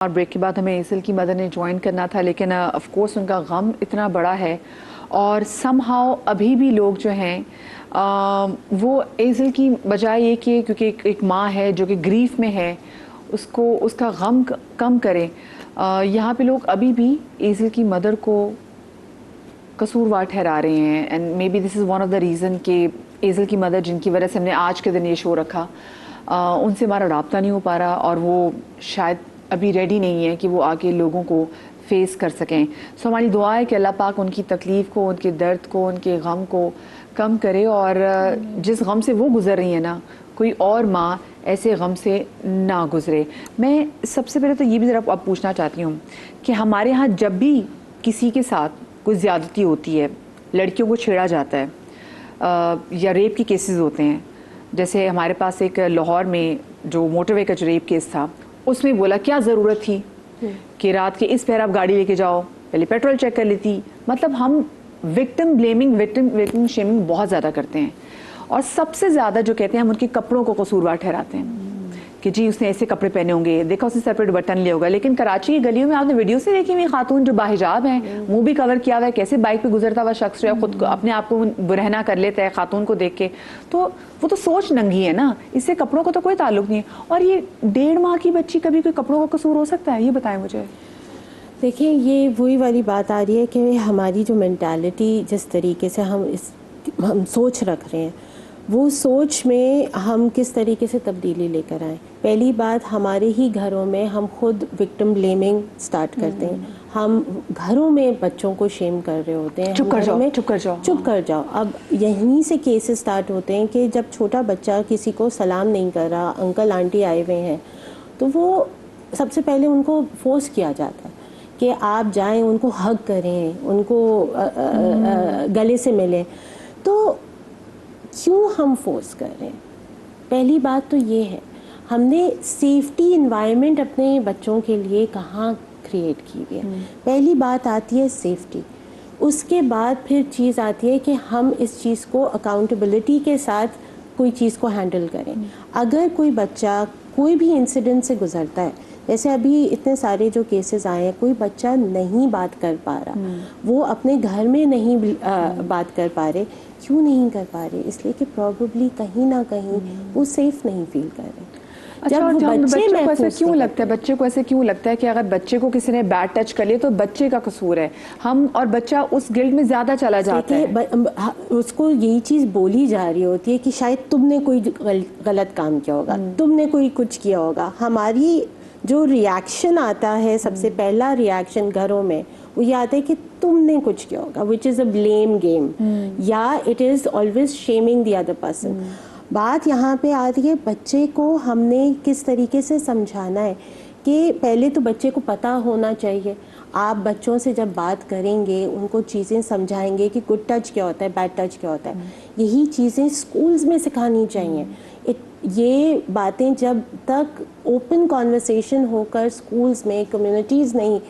और ब्रेक के बाद हमें एसिल की मदर ने ज्वाइन करना था, लेकिन ऑफ कोर्स उनका गम इतना बड़ा है और समहाउ अभी भी लोग जो हैं वो एसिल की बजाय ये कि क्योंकि एक माँ है जो कि ग्रीफ में है उसको उसका गम कम करें। यहाँ पे लोग अभी भी एसिल की मदर को कसूरवार ठहरा रहे हैं and may be this is one of the reason कि एसिल की मदर जिनकी वजह से हमने आज के दिन ये शो रखा उनसे हमारा रब्ता नहीं हो पा रहा और वो शायद अभी रेडी नहीं है कि वो आगे लोगों को फेस कर सकें। सो हमारी दुआ है कि अल्लाह पाक उनकी तकलीफ़ को, उनके दर्द को, उनके गम को कम करे और जिस गम से वो गुजर रही है ना, कोई और माँ ऐसे गम से ना गुजरे। मैं सबसे पहले तो ये भी ज़रा आप पूछना चाहती हूँ कि हमारे यहाँ जब भी किसी के साथ कोई ज़्यादती होती है, लड़कियों को छेड़ा जाता है या रेप की केसेस होते हैं, जैसे हमारे पास एक लाहौर में जो मोटरवे का जो रेप केस था, उसमें बोला क्या ज़रूरत थी कि रात के इस पहर आप गाड़ी लेके जाओ, पहले पेट्रोल चेक कर लेती। मतलब हम विक्टिम ब्लेमिंग, विक्टिम शेमिंग बहुत ज़्यादा करते हैं और सबसे ज़्यादा जो कहते हैं हम उनके कपड़ों को कसूरवार ठहराते हैं कि जी उसने ऐसे कपड़े पहने होंगे, देखा उसने सेपरेट बटन लिया होगा। लेकिन कराची की गलियों में आपने वीडियो से देखी हुई खातून जो बाहिजाब है, मुंह भी कवर किया हुआ है, कैसे बाइक पे गुजरता हुआ शख्स जो है खुद को अपने आप को बुरहना कर लेता है खातून को देख के, तो वो तो सोच नंगी है ना, इससे कपड़ों को तो कोई ताल्लुक नहीं है। और ये 1.5 माह की बच्ची, कभी कोई कपड़ों का कसूर हो सकता है? ये बताएं मुझे। देखिए, ये वही वाली बात आ रही है कि हमारी जो मेंटालिटी, जिस तरीके से हम सोच रख रहे हैं, वो सोच में हम किस तरीके से तब्दीली लेकर आए। पहली बात, हमारे ही घरों में हम खुद विक्टिम ब्लेमिंग स्टार्ट करते हैं। हम घरों में बच्चों को शेम कर रहे होते हैं, चुप कर जाओ, चुप कर जाओ, चुप कर जाओ। अब यहीं से केसेस स्टार्ट होते हैं कि जब छोटा बच्चा किसी को सलाम नहीं कर रहा, अंकल आंटी आए हुए हैं, तो वो सबसे पहले उनको फोर्स किया जाता है कि आप जाएं, उनको हग करें, उनको गले से मिलें। तो क्यों हम फोर्स कर रहे हैं? पहली बात तो ये है, हमने सेफ्टी इन्वायरमेंट अपने बच्चों के लिए कहाँ क्रिएट की हुई है। पहली बात आती है सेफ्टी, उसके बाद फिर चीज़ आती है कि हम इस चीज़ को अकाउंटेबिलिटी के साथ कोई चीज़ को हैंडल करें। अगर कोई बच्चा कोई भी इंसिडेंट से गुजरता है, जैसे अभी इतने सारे जो केसेस आए हैं, कोई बच्चा नहीं बात कर पा रहा, वो अपने घर में नहीं बात कर पा रहे। क्यों नहीं कर पा रहे? इसलिए कि प्रॉब्ली कहीं ना कहीं वो सेफ नहीं फील कर रहे। अच्छा, जब बच्चे को ऐसे क्यों लगता है, बच्चे को ऐसे क्यों लगता है कि अगर बच्चे को किसी ने बैड टच कर लिया तो बच्चे का कसूर है, हम और बच्चा उस गिल्ट में ज्यादा चला जाता है। उसको यही चीज बोली जा रही होती है कि शायद तुमने कोई गलत काम किया होगा, तुमने कोई कुछ किया होगा। हमारी जो रिएक्शन आता है, सबसे पहला रिएक्शन घरों में वो ये आता है कि तुमने कुछ किया होगा, which is a blame game, या it is always shaming the other person. बात यहाँ पे आती है, बच्चे को हमने किस तरीके से समझाना है कि पहले तो बच्चे को पता होना चाहिए। आप बच्चों से जब बात करेंगे, उनको चीज़ें समझाएंगे कि गुड टच क्या होता है, बैड टच क्या होता है, यही चीज़ें स्कूल्स में सिखानी चाहिए। ये बातें जब तक ओपन कॉन्वर्सेशन होकर स्कूल्स में, कम्युनिटीज़ नहीं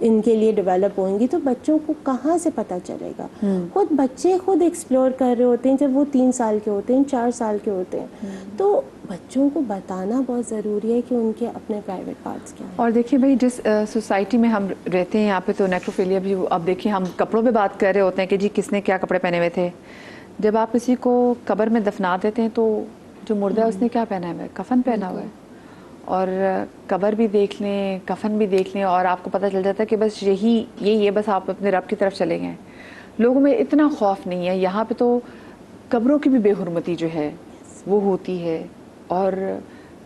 इनके लिए डेवलप होंगी, तो बच्चों को कहाँ से पता चलेगा? खुद बच्चे खुद एक्सप्लोर कर रहे होते हैं जब वो 3 साल के होते हैं, 4 साल के होते हैं। तो बच्चों को बताना बहुत ज़रूरी है कि उनके अपने प्राइवेट पार्ट्स क्या हैं। और देखिए भाई, जिस सोसाइटी में हम रहते हैं यहाँ पे तो नेक्रोफिलिया भी, अब देखिए हम कपड़ों पे बात कर रहे होते हैं कि जी किसने क्या कपड़े पहने हुए थे। जब आप किसी को कब्र में दफना देते हैं तो जो मुर्दा है उसने क्या पहना हुआ है? कफन पहना हुआ है। और कब्र भी देख लें, कफन भी देख लें और आपको पता चल जाता है कि बस यही है, बस आप अपने रब की तरफ चले गए। लोगों में इतना खौफ नहीं है। यहाँ पे तो कब्रों की भी बेहुरमती जो है वो होती है और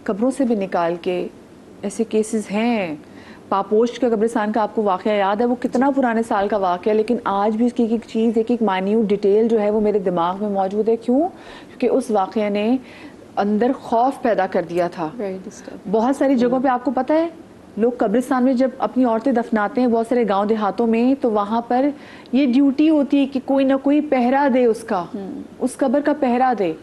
कब्रों से भी निकाल के ऐसे केसेस हैं। पापोश का कब्रिस्तान का आपको वाक़या याद है? वो कितना पुराने साल का वाक़या, लेकिन आज भी उसकी एक चीज़, एक माइन्यूट डिटेल जो है वो मेरे दिमाग में मौजूद है। क्यों? क्योंकि उस वाक़या ने अंदर खौफ पैदा कर दिया था। बहुत सारी जगहों पे आपको पता है, लोग कब्रिस्तान में जब अपनी औरतें दफनाते हैं, बहुत सारे गांव देहातों में, तो वहाँ पर ये ड्यूटी होती है कि कोई ना कोई पहरा दे उसका, उस कब्र का पहरा दे।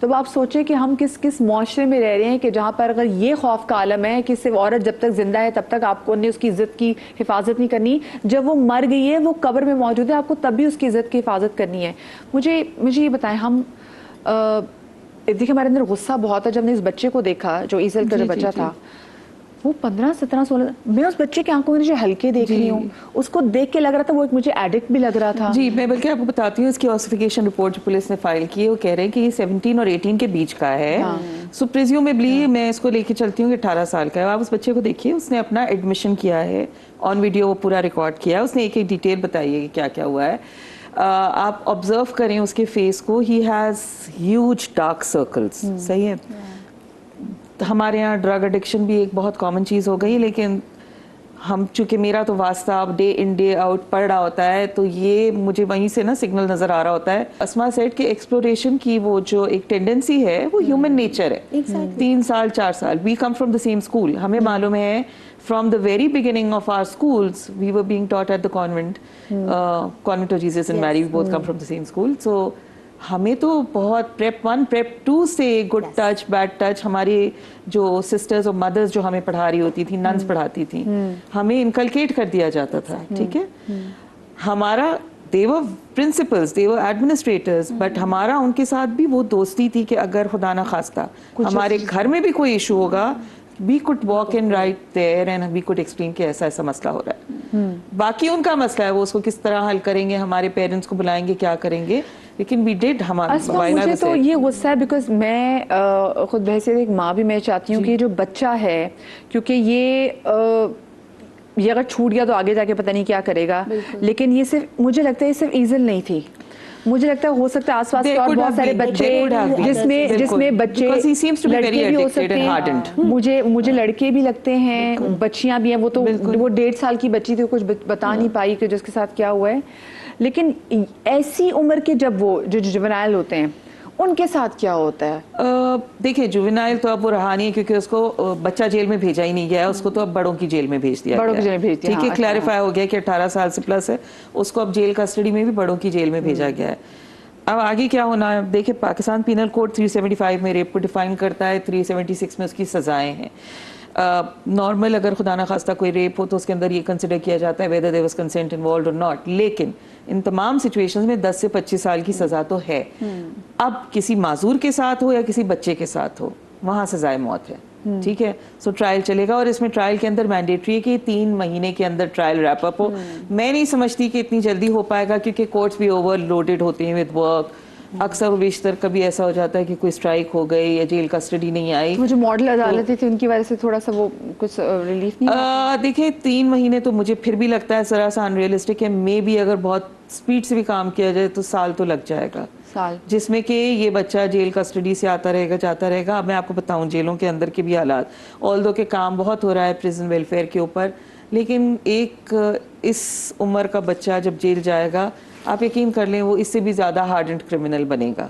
तो आप सोचें कि हम किस मुआशरे में रह रहे हैं कि जहाँ पर अगर ये खौफ का आलम है कि सिर्फ औरत जब तक जिंदा है तब तक आपको ने उसकी इज्जत की हिफाजत नहीं करनी, जब वो मर गई है, वो कब्र में मौजूद है, आपको तब भी उसकी इज्जत की हिफाजत करनी है। मुझे ये बताएं, हम देखिए हमारे अंदर गुस्सा बहुत है। जब हमने इस बच्चे को देखा, जो ईसल का जो बच्चा था, वो 15, 17, 16, मैं उस बच्चे की आंखों में जो हल्के देख रही हूँ, उसको देख के लग रहा था वो एक मुझे एडिक्ट भी लग रहा था। जी, मैं बल्कि आपको बताती हूँ, इसकी ऑसिफिकेशन रिपोर्ट जो पुलिस ने फाइल की है, वो कह रहे हैं कि ये 17 और 18 के बीच का है। सो प्रिज्यूमेबली मैं इसको लेके चलती हूँ कि 18 साल का है। आप उस बच्चे को देखिए, उसने अपना एडमिशन किया है, ऑन वीडियो वो पूरा रिकॉर्ड किया है, उसने एक एक डिटेल बताई है कि क्या क्या हुआ है। आप ऑब्जर्व करें उसके फेस को, he has huge dark circles. सही है। हमारे यहाँ ड्रग एडिक्शन भी एक बहुत कॉमन चीज़ हो गई, लेकिन हम चूंकि मेरा तो वास्ता अब डे इन डे आउट पढ़ रहा होता है, तो ये मुझे वहीं से ना सिग्नल नज़र आ रहा होता है। अस्मा सेड कि एक्सप्लोरेशन की वो जो एक टेंडेंसी है वो ह्यूमन नेचर है। 3 साल 4 साल, we come from the same school, हमें मालूम है from the very beginning of our schools we were being taught at the convent, convent of Jesus and Mary, we both come from the same school. So हमें तो बहुत prep 1 prep 2 से good touch bad touch, हमारी जो sisters और mother's जो हमें पढ़ा रही होती थी, नन्स पढ़ाती थी, हमें इनकलकेट कर दिया जाता था। ठीक है, हमारा देवर प्रिंसिपल्स, देवर एडमिनिस्ट्रेटर्स, बट हमारा उनके साथ भी वो दोस्ती थी कि अगर खुदा ना खास्ता हमारे घर में भी कोई इशू होगा, we could walk in right there and we could explain कि ऐसा ऐसा मसला हो रहा है। बाकी उनका मसला है, वो उसको किस तरह हल करेंगे, हमारे पेरेंट्स को बुलाएंगे, क्या करेंगे, लेकिन we did हमारा। मुझे तो ये गुस्सा है बिकॉज मैं खुद बहसियत एक माँ भी मैं चाहती हूँ कि जो बच्चा है, क्योंकि ये अगर छूट गया तो आगे जाके पता नहीं क्या करेगा, लेकिन ये सिर्फ मुझे लगता है ये सिर्फ ईज़ल नहीं थी, मुझे लगता है हो सकता है आसपास के और बहुत सारे बच्चे जिसमें बच्चे लड़के भी हो सकते हैं, मुझे लड़के भी लगते हैं, बच्चियां भी हैं। वो तो वो 1.5 साल की बच्ची थी, कुछ बता नहीं पाई कि जिसके साथ क्या हुआ है, लेकिन ऐसी उम्र के जब वो जो जुवेनाइल होते हैं उनके साथ क्या होता है? देखिए, जुवेनाइल तो अब वो रहा नहीं है, क्योंकि उसको बच्चा जेल में भेजा ही नहीं गया है, उसको तो अब बड़ों की जेल में भेज दिया गया। ठीक है, क्लैरिफाई हो गया कि 18 साल से प्लस है, उसको अब जेल कस्टडी में भी बड़ों की जेल में भेजा गया है। अब आगे क्या होना है, देखिए पाकिस्तान पीनल कोड 375 में रेप को डिफाइन करता है, 376 में उसकी सजाएं हैं। नॉर्मल अगर खुदा ना खास्ता कोई रेप हो तो उसके अंदर ये कंसिडर किया जाता है whether there was consent involved और नॉट, लेकिन इन तमाम सिचुएशंस में 10 से 25 साल की सजा तो है। अब किसी माजूर के साथ हो या किसी बच्चे के साथ हो, वहां सजाए मौत है। ठीक है, सो ट्रायल चलेगा, और इसमें ट्रायल के अंदर मैंडेटरी है कि 3 महीने के अंदर ट्रायल रैप अप हो। मैं नहीं समझती कि इतनी जल्दी हो पाएगा, क्योंकि कोर्ट्स भी ओवरलोडेड होते हैं विद वर्क। अक्सर बेशतर कभी ऐसा हो जाता है कि कोई स्ट्राइक हो गई या जेल कस्टडी नहीं आई, वो जो मॉडल अदालतें थी उनकी वजह से थोड़ा सा वो कुछ रिलीफ नहीं। देखिए 3 महीने तो मुझे फिर भी लगता है जरा सा अनरियलिस्टिक है। मे भी अगर बहुत स्पीड से भी काम किया जाए तो साल तो लग जाएगा, साल, जिसमें कि ये बच्चा जेल कस्टडी से आता रहेगा जाता रहेगा। अब मैं आपको बताऊं जेलों के अंदर के भी हालात, ऑल्दो के काम बहुत हो रहा है प्रिजन वेलफेयर के ऊपर, लेकिन एक इस उम्र का बच्चा जब जेल जाएगा, आप यकीन कर लें वो इससे भी ज़्यादा हार्डेंड क्रिमिनल बनेगा।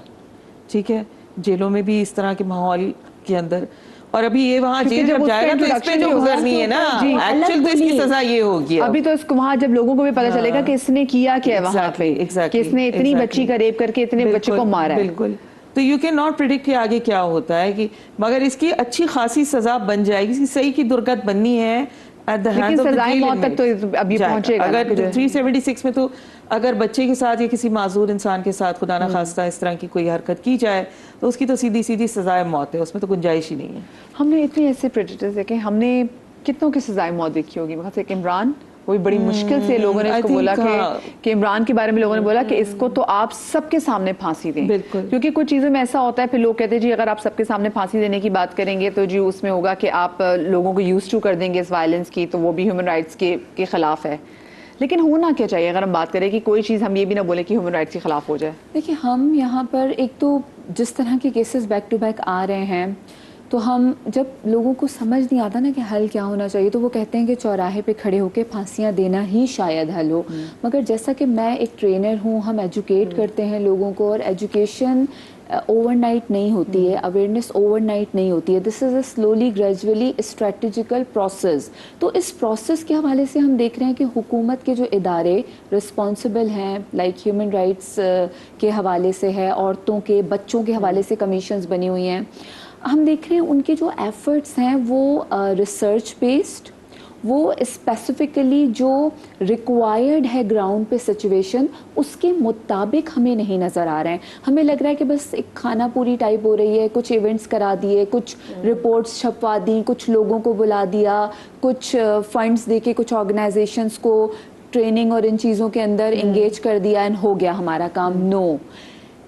ठीक है, जेलों में भी इस तरह के माहौल के अंदर, और अभी ये वहाँ जेल जब जाएगा तो इस पे जो गुजरनी है ना, एक्चुअल तो इसकी सजा ये होगी। अभी तो इसको वहाँ जब लोगों को भी पता चलेगा कि इसने किया क्या है वहाँ पे, कि इसने इतनी बच्ची का रेप करके इतने बच्चे को मारा है। बिल्कुल, तो यू कैन नॉट प्रिडिक्ट कि आगे क्या होता है, कि मगर इसकी अच्छी खासी सजा बन जाएगी, इसकी सही की दुर्गत बननी है। लेकिन सजाए मौत तक तो अभी पहुंचेगा। अगर 376 में तो अगर बच्चे के साथ या किसी माजूर इंसान के साथ खुदा ना खास्ता इस तरह की कोई हरकत की जाए तो उसकी तो सीधी सीधी सजाए मौत है, उसमें तो गुंजाइश ही नहीं है। हमने इतने ऐसे प्रेडेटर्स देखे, हमने कितनों की सजाए मौत देखी होगी, वहाँ से इमरान, वो बड़ी मुश्किल से लोगों ने इसको बोला कि इमरान के बारे में लोगों ने बोला कि इसको तो आप सबके सामने फांसी दें, क्योंकि कुछ चीज़ों में ऐसा होता है फिर लोग कहते हैं जी अगर आप सबके सामने फांसी देने की बात करेंगे तो जी उसमें होगा कि आप लोगों को यूज टू कर देंगे इस वायलेंस की, तो वो भी ह्यूमन राइट्स के खिलाफ है। लेकिन होना क्या चाहिए अगर हम बात करें कि कोई चीज़ हम ये भी ना बोले कि ह्यूमन राइट्स के खिलाफ हो जाए? देखिए, हम यहाँ पर एक तो जिस तरह के केसेस बैक टू बैक आ रहे हैं, तो हम जब लोगों को समझ नहीं आता ना कि हल क्या होना चाहिए, तो वो कहते हैं कि चौराहे पे खड़े होकर फांसियाँ देना ही शायद हल हो। मगर जैसा कि मैं एक ट्रेनर हूँ, हम एजुकेट करते हैं लोगों को, और एजुकेशन ओवरनाइट नहीं होती है, अवेयरनेस ओवरनाइट नहीं होती है। This is a slowly gradually strategical process. तो इस प्रोसेस के हवाले से हम देख रहे हैं कि हुकूमत के जो इदारे रिस्पॉन्सिबल हैं, लाइक ह्यूमन राइट्स के हवाले से है, औरतों के बच्चों के हवाले से कमीशंस बनी हुई हैं, हम देख रहे हैं उनके जो एफर्ट्स हैं वो रिसर्च बेस्ड वो स्पेसिफिकली जो रिक्वायर्ड है ग्राउंड पे सिचुएशन उसके मुताबिक हमें नहीं नज़र आ रहे हैं। हमें लग रहा है कि बस एक खाना पूरी टाइप हो रही है, कुछ इवेंट्स करा दिए, कुछ रिपोर्ट्स छपवा दी, कुछ लोगों को बुला दिया, कुछ फंड्स देके कुछ ऑर्गेनाइजेशंस को ट्रेनिंग और इन चीज़ों के अंदर इंगेज कर दिया एंड हो गया हमारा काम। नो,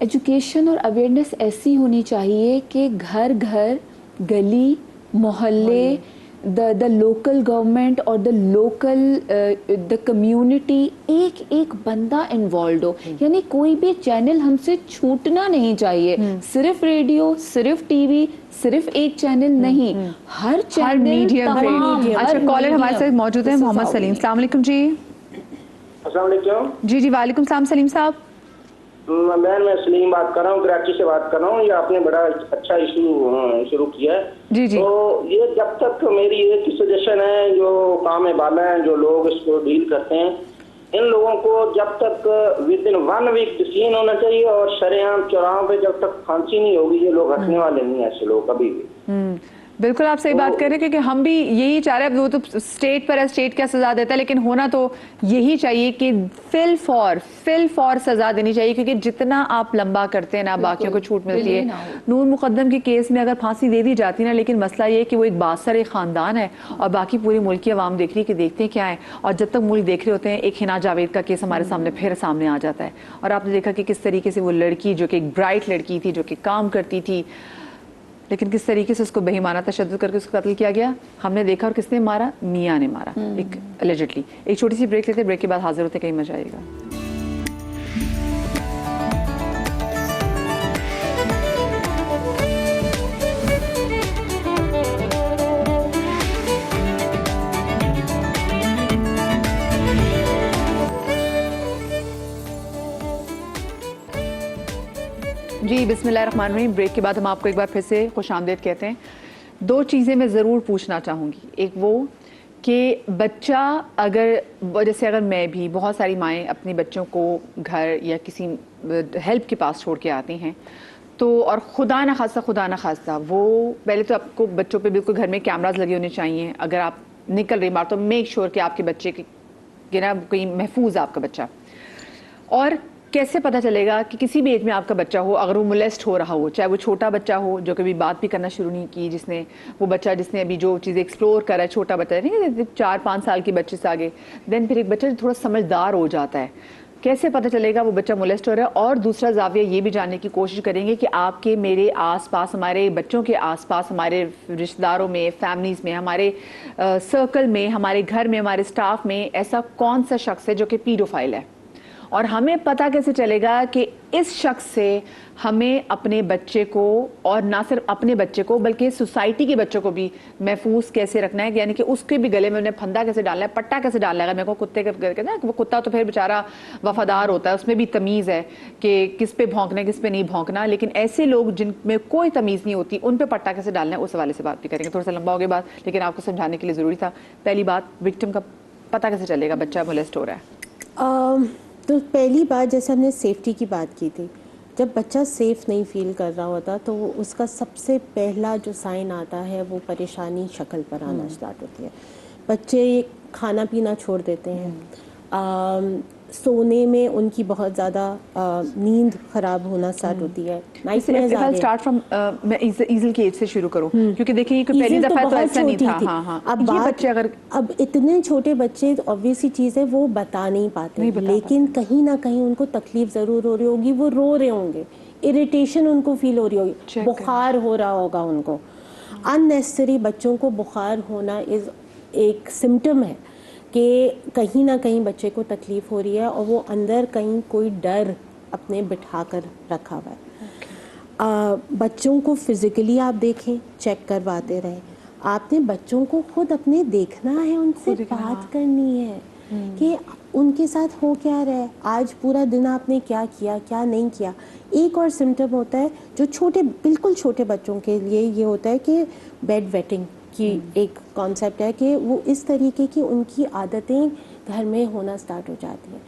एजुकेशन और अवेयरनेस ऐसी होनी चाहिए कि घर घर, गली, मोहल्ले, द लोकल गवर्नमेंट और द कम्युनिटी, एक एक बंदा इन्वॉल्व हो। यानी कोई भी चैनल हमसे छूटना नहीं चाहिए। सिर्फ रेडियो, सिर्फ टीवी, सिर्फ एक चैनल नहीं, हर चैनल, मीडियम पे। अच्छा, कॉलर हमारे साथ मौजूद है मोहम्मद सलीम। अस्सलाम वालेकुम जी। अस्सलाम वालेकुम। जी वालेकुम सलाम सलीम साहब। मैं सलीम बात कर रहा हूँ, कराची से बात कर रहा हूँ। ये आपने बड़ा अच्छा इशू शुरू किया है। जी। तो ये जब तक मेरी एक सजेशन है, जो काम वाला है, जो लोग इसको डील करते हैं, इन लोगों को जब तक विद इन 1 वीक डिसीजन होना चाहिए और शरेआम चौराहों पे जब तक फांसी नहीं होगी, ये लोग हटने वाले नहीं है ऐसे लोग कभी भी। बिल्कुल आप सही बात कर रहे हैं, क्योंकि हम भी यही चाह रहे हैं। वो तो स्टेट पर है, स्टेट क्या सजा देता है, लेकिन होना तो यही चाहिए कि फिल फॉर सजा देनी चाहिए, क्योंकि जितना आप लंबा करते हैं ना बाकियों को छूट मिलती है। नूर मुकद्दम के केस में अगर फांसी दे दी जाती ना, लेकिन मसला ये है कि वो एक बासर एक खानदान है और बाकी पूरी मुल्क की आवाम देख रही है कि देखते क्या है। और जब तक मुल्क देख रहे होते हैं, एक हिना जावेद का केस हमारे सामने फिर सामने आ जाता है। और आपने देखा कि किस तरीके से वो लड़की, जो कि एक ब्राइट लड़की थी, जो कि काम करती थी, लेकिन किस तरीके से उसको बेईमाना तशद्दुद करके उसको कत्ल किया गया हमने देखा। और किसने मारा? मियाँ ने मारा, एक एलिजिडली। एक छोटी सी ब्रेक लेते, ब्रेक के बाद हाजिर होते, कहीं मजा आएगा। जी बिस्मिल्लाहिर्रहमानिर्रहीम। ब्रेक के बाद हम आपको एक बार फिर से खुशामदीद कहते हैं। 2 चीज़ें मैं ज़रूर पूछना चाहूँगी। एक वो कि बच्चा अगर मैं भी, बहुत सारी माएँ अपने बच्चों को घर या किसी हेल्प के पास छोड़ के आती हैं, तो और खुदा न खास्ता वो पहले तो आपको बच्चों पे बिल्कुल घर में कैमरास लगे होने चाहिए। अगर आप निकल रही बाहर तो मेक श्योर कि आपके बच्चे के ना कहीं महफूज है आपका बच्चा। और कैसे पता चलेगा कि किसी भी एज में आपका बच्चा हो, अगर वो मोलेस्ट हो रहा हो, चाहे वो छोटा बच्चा हो जो कभी बात भी करना शुरू नहीं की, जिसने अभी जो चीज़ें एक्सप्लोर करा है, छोटा बच्चा नहीं 4-5 साल के बच्चे से आगे, देन फिर एक बच्चा थोड़ा समझदार हो जाता है, कैसे पता चलेगा वो बच्चा मोलेस्ट हो रहा है? और दूसरा जाविया ये भी जानने की कोशिश करेंगे कि आपके मेरे आसपास, हमारे बच्चों के आसपास, हमारे रिश्तेदारों में, फैमिलीज़ में, हमारे सर्कल में, हमारे घर में, हमारे स्टाफ में ऐसा कौन सा शख्स है जो कि पीडोफाइल है। और हमें पता कैसे चलेगा कि इस शख्स से हमें अपने बच्चे को, और ना सिर्फ अपने बच्चे को बल्कि सोसाइटी के बच्चों को भी महफूज कैसे रखना है, यानी कि उसके भी गले में उन्हें फंदा कैसे डालना है, पट्टा कैसे डालना है। मेरे को कुत्ते के ना, वो कुत्ता तो फिर बेचारा वफादार होता है, उसमें भी तमीज़ है कि किस पे भौंकना है, किस पे नहीं भौंकना। लेकिन ऐसे लोग जिनमें कोई तमीज़ नहीं होती, उन पर पट्टा कैसे डालना है, उस हवाले से बात भी करेंगे। थोड़ा सा लंबा हो गया बात, लेकिन आपको समझाने के लिए ज़रूरी था। पहली बात, विक्टिम का पता कैसे चलेगा बच्चा मोलेस्ट हो रहा है? तो पहली बात, जैसे हमने सेफ्टी की बात की थी, जब बच्चा सेफ़ नहीं फील कर रहा होता तो उसका सबसे पहला जो साइन आता है वो परेशानी शक्ल पर आना स्टार्ट होती है। बच्चे खाना पीना छोड़ देते हैं, सोने में उनकी बहुत ज़्यादा नींद खराब होना स्टार्ट होती है। स्टार्ट फ्रॉम मैं ईज़ल की एज से शुरू करूं, क्योंकि देखिए कि पहली दफ़ा तो ऐसा नहीं था। हाँ। अब बच्चे अब इतने छोटे बच्चे, ऑब्वियसली चीज़ है, वो बता नहीं पाते, लेकिन कहीं ना कहीं उनको तकलीफ ज़रूर हो रही होगी, वो रो रहे होंगे, इरिटेशन उनको फील हो रही होगी, बुखार हो रहा होगा उनको। अननेसेसरी बच्चों को बुखार होना एक सिम्टम है कि कहीं ना कहीं बच्चे को तकलीफ़ हो रही है और वो अंदर कहीं कोई डर अपने बिठा कर रखा हुआ है। बच्चों को फिज़िकली आप देखें, चेक करवाते रहें। आपने बच्चों को खुद अपने देखना है, उनसे बात करनी है कि उनके साथ हो क्या रहा है, आज पूरा दिन आपने क्या किया, क्या नहीं किया। एक और सिम्टम होता है जो बिल्कुल छोटे बच्चों के लिए ये होता है कि बेड वेटिंग की एक कॉन्सेप्ट है कि वो इस तरीके की उनकी आदतें घर में होना स्टार्ट हो जाती हैं।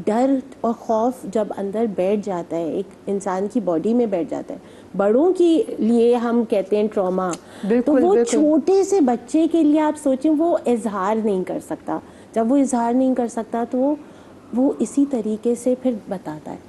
डर और खौफ जब अंदर बैठ जाता है, एक इंसान की बॉडी में बैठ जाता है, बड़ों के लिए हम कहते हैं ट्रॉमा, तो बिल्कुल, वो बिल्कुल। छोटे से बच्चे के लिए आप सोचें, वो इजहार नहीं कर सकता। जब वो इजहार नहीं कर सकता तो वो इसी तरीके से फिर बताता है।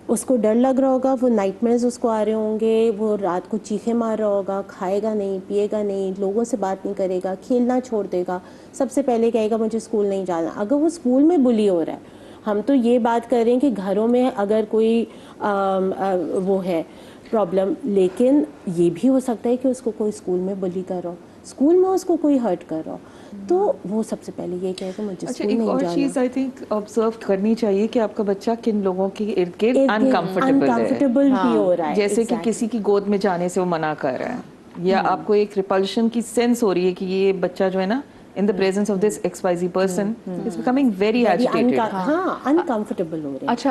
उसको डर लग रहा होगा, वो नाइटमेयर्स उसको आ रहे होंगे, वो रात को चीखे मार रहा होगा, खाएगा नहीं, पिएगा नहीं, लोगों से बात नहीं करेगा, खेलना छोड़ देगा, सबसे पहले कहेगा मुझे स्कूल नहीं जाना। अगर वो स्कूल में बुली हो रहा है, हम तो ये बात कर रहे हैं कि घरों में अगर कोई वो है प्रॉब्लम, लेकिन ये भी हो सकता है कि उसको कोई स्कूल में बुली कर रहा हो, स्कूल में उसको कोई हर्ट कर रहा हो, तो वो सबसे पहले ये कहेगा मुझे अच्छा, स्कूल एक नहीं और जाना। चीज आई थिंक ऑब्जर्व करनी चाहिए कि आपका बच्चा किन लोगों के इर्द गिर्द अनकंफर्टेबल है। अनकंफर्टेबल भी हो रहा है, जैसे कि exactly. किसी की गोद में जाने से वो मना कर रहा है, या आपको एक रिपल्शन की सेंस हो रही है कि ये बच्चा जो है ना, in the presence of this XYZ person is becoming very agitated. हाँ, अनकंफर्टेबल हो रहे हैं। अच्छा,